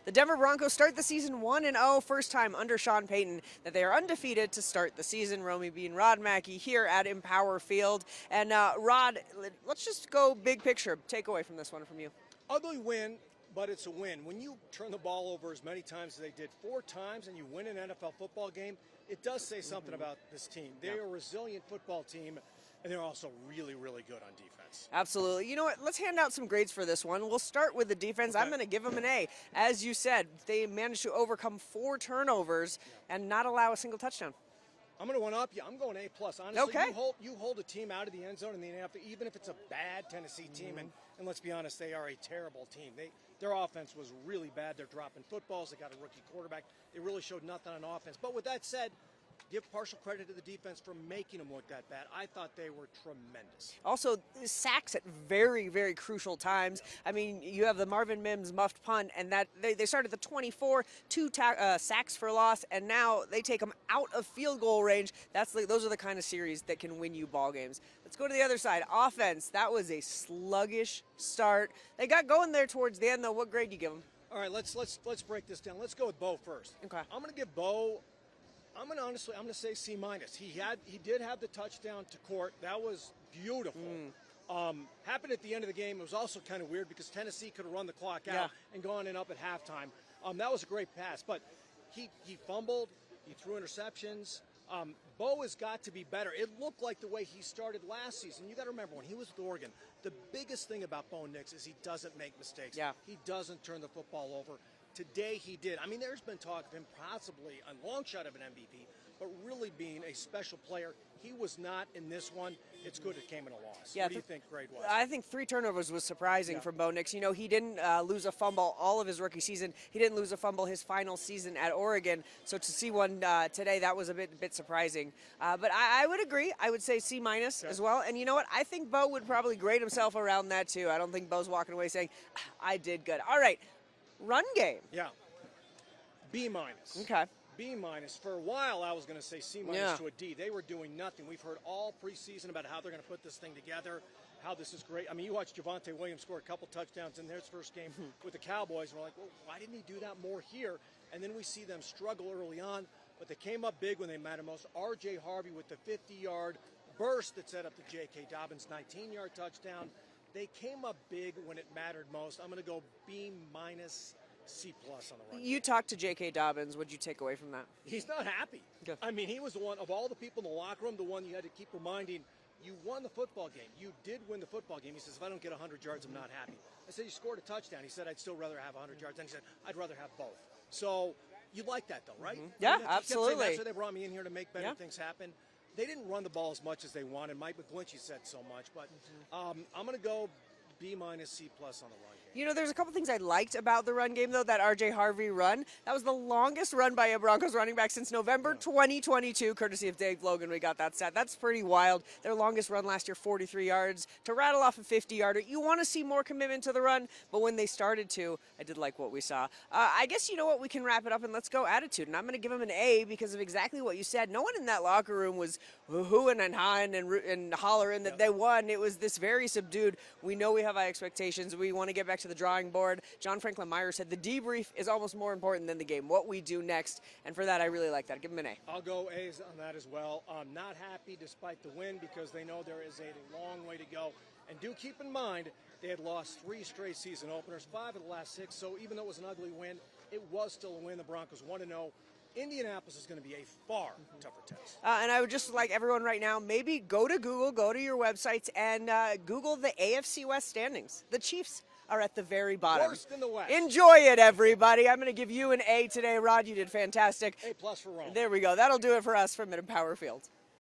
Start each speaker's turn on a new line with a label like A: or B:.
A: The Denver Broncos start the season 1-0, first time under Sean Payton that they are undefeated to start the season. Romi being Rod Mackey here at Empower Field. And Rod, let's just go big picture. Takeaway from this one from you.
B: Ugly win, but it's a win. When you turn the ball over as many times as they did, 4 times, and you win an NFL football game, it does say something about this team. They're a resilient football team, and they're also really, really good on defense.
A: Absolutely. You know what? Let's hand out some grades for this one. We'll start with the defense. Okay. I'm going to give them an A. As you said, they managed to overcome 4 turnovers and not allow a single touchdown.
B: I'm going to one up you. I'm going A+. Honestly,
A: okay.
B: you hold a team out of the end zone in the NFL, even if it's a bad Tennessee team, and let's be honest, they are a terrible team. Their offense was really bad. They're dropping footballs. They got a rookie quarterback. They really showed nothing on offense. But with that said, give partial credit to the defense for making them look that bad. I thought they were tremendous.
A: Also, sacks at very, very crucial times. I mean, you have the Marvin Mims muffed punt, and that they started the 24, 2 sacks for loss, and now they take them out of field goal range. Those are the kind of series that can win you ball games. Let's go to the other side. Offense, that was a sluggish start. They got going there towards the end, though. What grade do you give them?
B: All right, let's break this down. Let's go with Bo first.
A: Okay.
B: I'm going to give Bo. I'm going to say C-. He did have the touchdown to Court. That was beautiful. Happened at the end of the game. It was also kind of weird because Tennessee could have run the clock out and gone in up at halftime. That was a great pass, but he fumbled. He threw interceptions. Bo has got to be better. It looked like the way he started last season. You got to remember when he was with Oregon, the biggest thing about Bo Nix is he doesn't make mistakes.
A: Yeah.
B: He doesn't turn the football over. Today he did. I mean, there's been talk of him possibly a long shot of an MVP, but really being a special player. He was not in this one. It's good it came in a loss.
A: Yeah,
B: what do you think grade was?
A: I think 3 turnovers was surprising from Bo Nix. You know, he didn't lose a fumble all of his rookie season. He didn't lose a fumble his final season at Oregon. So to see one today, that was a bit surprising. But I would agree. I would say C- as well. And you know what? I think Bo would probably grade himself around that too. I don't think Bo's walking away saying, I did good. All right. Run game.
B: Yeah. B-.
A: Okay.
B: B-. For a while, I was going to say C- to a D. They were doing nothing. We've heard all preseason about how they're going to put this thing together, how this is great. I mean, you watched Javonte Williams score a couple touchdowns in his first game with the Cowboys, and we're like, well, why didn't he do that more here? And then we see them struggle early on, but they came up big when they mattered most. R.J. Harvey with the 50-yard burst that set up the J.K. Dobbins 19-yard touchdown. They came up big when it mattered most. I'm going to go B-, C+ on the run.
A: You talked to J.K. Dobbins. What did you take away from that?
B: He's not happy.
A: Okay.
B: I mean, he was the one, of all the people in the locker room, the one you had to keep reminding, you won the football game. You did win the football game. He says, if I don't get 100 yards, I'm not happy. I said, you scored a touchdown. He said, I'd still rather have 100 yards. And he said, I'd rather have both. So you like that, though, right?
A: Yeah,
B: I mean,
A: absolutely.
B: That's why they brought me in here to make better things happen. They didn't run the ball as much as they wanted. Mike McGlinchey said so much. But I'm going to go B-, C+ on the run game.
A: You know, there's a couple things I liked about the run game, though, that R.J. Harvey run. That was the longest run by a Broncos running back since November 2022, courtesy of Dave Logan. We got that stat. That's pretty wild. Their longest run last year, 43 yards. To rattle off a 50-yarder, you want to see more commitment to the run, but when they started to, I did like what we saw. I guess you know what? We can wrap it up, and let's go attitude. And I'm going to give them an A because of exactly what you said. No one in that locker room was hooing and hawing and hollering that they won. It was this very subdued, we know we have high expectations. We want to get back to the drawing board. John Franklin Meyer said the debrief is almost more important than the game, what we do next, and for that I really like that. Give him an A.
B: I'll go A's on that as well. I'm not happy despite the win because they know there is a long way to go. And do keep in mind they had lost 3 straight season openers, 5 of the last 6, so even though it was an ugly win, it was still a win. The Broncos 1-0. Indianapolis is going to be a far tougher test.
A: And I would just like everyone right now, maybe go to Google, go to your websites, and Google the AFC West standings. The Chiefs are at the very bottom.
B: Worst in the West.
A: Enjoy it, everybody. I'm going to give you an A today. Rod, you did fantastic.
B: A+ for Rome.
A: There we go. That'll do it for us from Empower Field.